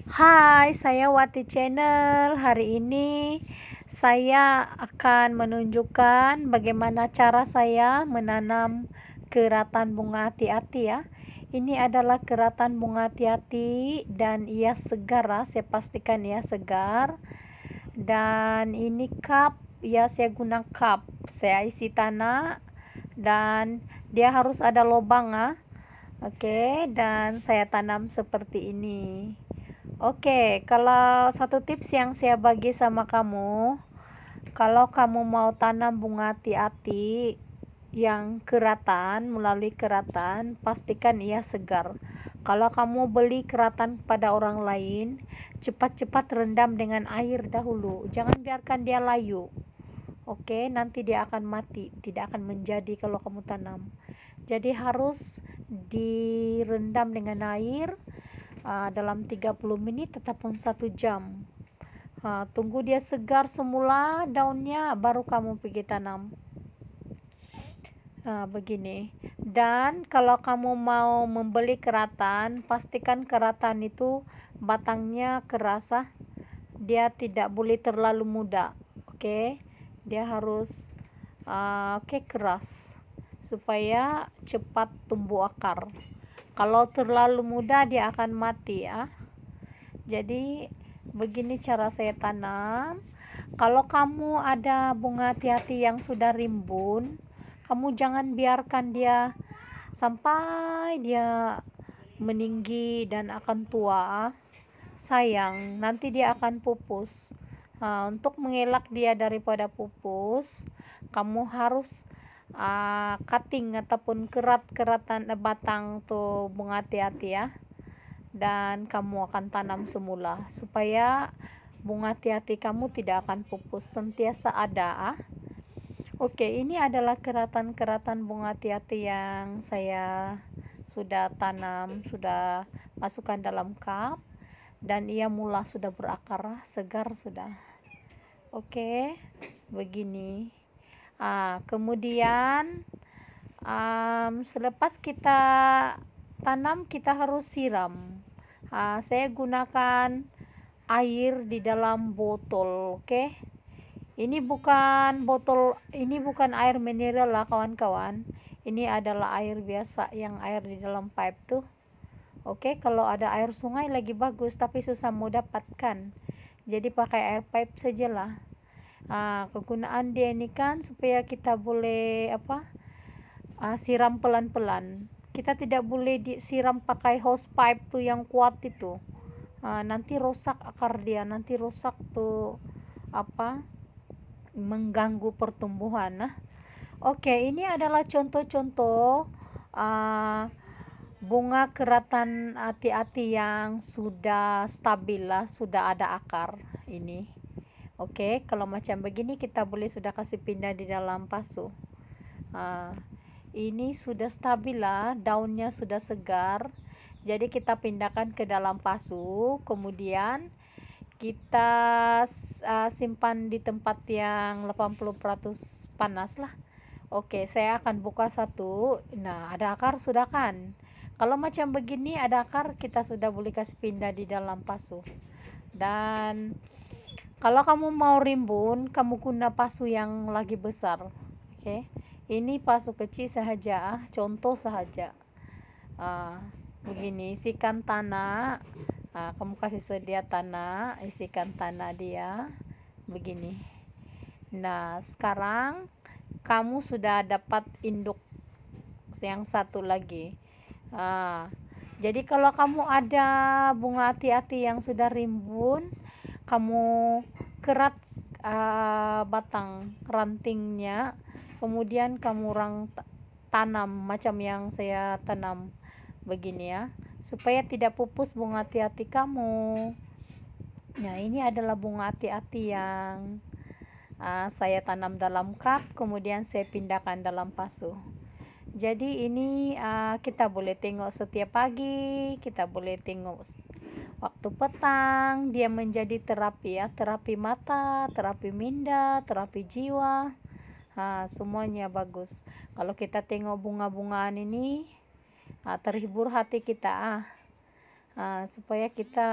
Hai, saya Wati Channel. Hari ini saya akan menunjukkan bagaimana cara saya menanam keratan bunga hati-hati ya. Ini adalah keratan bunga hati-hati dan ia segar, saya pastikan ya segar. Dan ini cup, ya saya guna cup. Saya isi tanah dan dia harus ada lubang Oke, dan saya tanam seperti ini. Oke, kalau satu tips yang saya bagi sama kamu, kalau kamu mau tanam bunga hati-hati yang keratan, melalui keratan, pastikan ia segar. Kalau kamu beli keratan pada orang lain, cepat-cepat rendam dengan air dahulu. Jangan biarkan dia layu. Oke, nanti dia akan mati, tidak akan menjadi kalau kamu tanam. Jadi harus direndam dengan air dalam 30 menit ataupun 1 jam. Tunggu dia segar semula daunnya, baru kamu pergi tanam. Begini. Dan kalau kamu mau membeli keratan, pastikan keratan itu batangnya keras dia tidak boleh terlalu muda. Oke, dia harus keras supaya cepat tumbuh akar. Kalau terlalu muda dia akan mati Jadi begini cara saya tanam. Kalau kamu ada bunga hati-hati yang sudah rimbun, kamu jangan biarkan dia sampai dia meninggi dan akan tua. Sayang, nanti dia akan pupus. Untuk mengelak dia daripada pupus, kamu harus cutting ataupun kerat-keratan batang tuh bunga hati-hati dan kamu akan tanam semula supaya bunga hati-hati kamu tidak akan pupus, sentiasa ada. Oke, ini adalah keratan-keratan bunga hati-hati yang saya sudah tanam, sudah masukkan dalam cup, dan ia mula sudah berakar, segar sudah. Oke, begini. Kemudian selepas kita tanam, kita harus siram. Saya gunakan air di dalam botol. Oke, ini bukan air mineral kawan-kawan. Ini adalah air biasa, yang air di dalam pipe tuh. Oke, kalau ada air sungai lagi bagus, tapi susah mau dapatkan, jadi pakai air pipe sajalah. Kegunaan dia ini kan supaya kita boleh siram pelan-pelan. Kita tidak boleh disiram pakai hose pipe tuh yang kuat itu. Nanti rusak akar dia, nanti rusak tuh mengganggu pertumbuhan. Oke, ini adalah contoh-contoh bunga keratan hati-hati yang sudah stabil sudah ada akar ini. Oke, kalau macam begini kita boleh sudah kasih pindah di dalam pasu. Ini sudah stabil daunnya sudah segar. Jadi kita pindahkan ke dalam pasu, kemudian kita simpan di tempat yang 80% panas Oke, saya akan buka satu. Nah, ada akar sudah kan? Kalau macam begini ada akar, kita sudah boleh kasih pindah di dalam pasu. Dan kalau kamu mau rimbun, kamu guna pasu yang lagi besar. Oke, ini pasu kecil saja, contoh saja. Begini, isikan tanah. Kamu kasih sedia tanah, isikan tanah dia. Begini. Nah, sekarang kamu sudah dapat induk yang satu lagi. Jadi kalau kamu ada bunga hati-hati yang sudah rimbun, kamu kerat batang rantingnya, kemudian kamu tanam macam yang saya tanam begini supaya tidak pupus bunga hati-hati kamu. Nah, ini adalah bunga hati-hati yang saya tanam dalam cup, kemudian saya pindahkan dalam pasu. Jadi ini kita boleh tengok setiap pagi, kita boleh tengok waktu petang, dia menjadi terapi terapi mata, terapi minda, terapi jiwa. Semuanya bagus. Kalau kita tengok bunga-bungaan ini, terhibur hati kita. supaya kita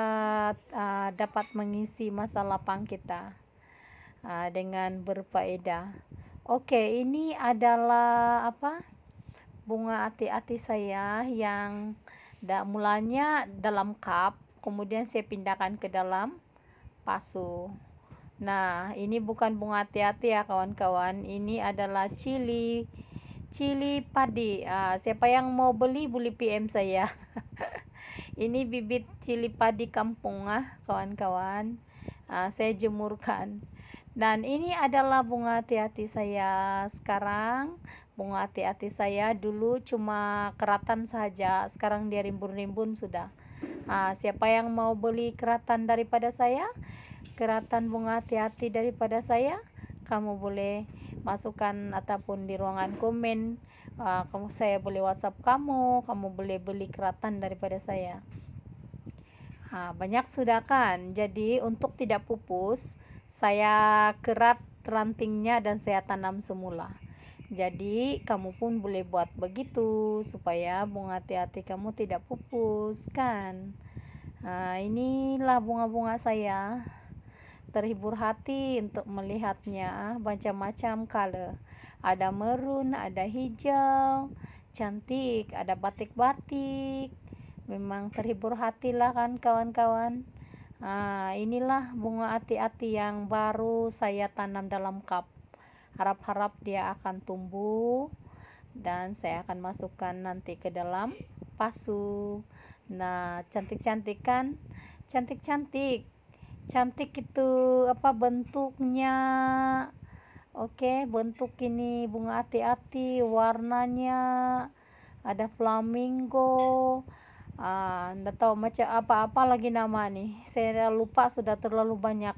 dapat mengisi masa lapang kita dengan berfaedah. Oke, ini adalah bunga ati-ati saya yang mulanya dalam cup, kemudian saya pindahkan ke dalam pasu. Nah, ini bukan bunga ati-ati ya kawan-kawan, ini adalah cili padi. Siapa yang mau beli boleh PM saya. Ini bibit cili padi kampung kawan-kawan. Saya jemurkan. Dan ini adalah bunga ati-ati saya sekarang. Bunga ati-ati saya dulu cuma keratan saja, sekarang dia rimbun-rimbun sudah. Siapa yang mau beli keratan daripada saya, keratan bunga ati-ati daripada saya, kamu boleh masukkan ataupun di ruangan komen. Saya boleh WhatsApp kamu boleh beli keratan daripada saya. Banyak sudah kan. Jadi untuk tidak pupus, saya kerat rantingnya dan saya tanam semula. Jadi kamu pun boleh buat begitu supaya bunga ati-ati kamu tidak pupus kan. Inilah bunga-bunga saya. Terhibur hati untuk melihatnya, macam-macam color. Ada merun, ada hijau, cantik, ada batik-batik. Memang terhibur hati lah kan kawan-kawan. Inilah bunga ati-ati yang baru saya tanam dalam cup. Harap-harap dia akan tumbuh dan saya akan masukkan nanti ke dalam pasu. Nah, cantik-cantik kan? Cantik-cantik. Cantik itu bentuknya. Oke, bentuk ini bunga ati-ati, warnanya ada flamingo. Nggak tahu macam apa-apa lagi nama nih, saya lupa, sudah terlalu banyak.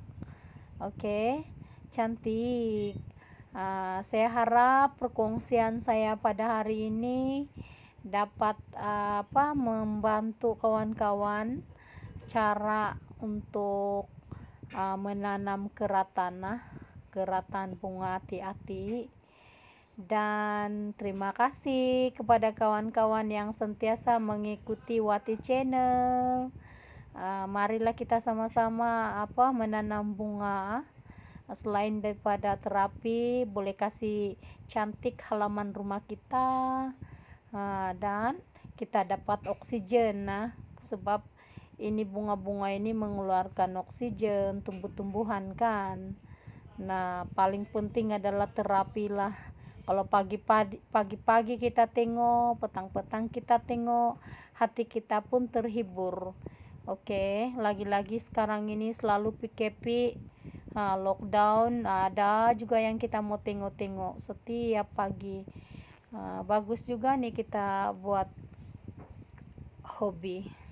Oke, cantik. Saya harap perkongsian saya pada hari ini dapat membantu kawan-kawan cara untuk menanam keratan bunga ati-ati. Dan terima kasih kepada kawan-kawan yang sentiasa mengikuti Wati Channel. Marilah kita sama-sama menanam bunga. Selain daripada terapi, boleh kasih cantik halaman rumah kita, dan kita dapat oksigen sebab ini bunga-bunga ini mengeluarkan oksigen, tumbuh-tumbuhan kan. Nah, paling penting adalah terapi lah. Kalau pagi-pagi kita tengok, petang-petang kita tengok, hati kita pun terhibur. Oke, lagi-lagi sekarang ini selalu PKP, lockdown, ada juga yang kita mau tengok-tengok setiap pagi. Bagus juga nih kita buat hobi.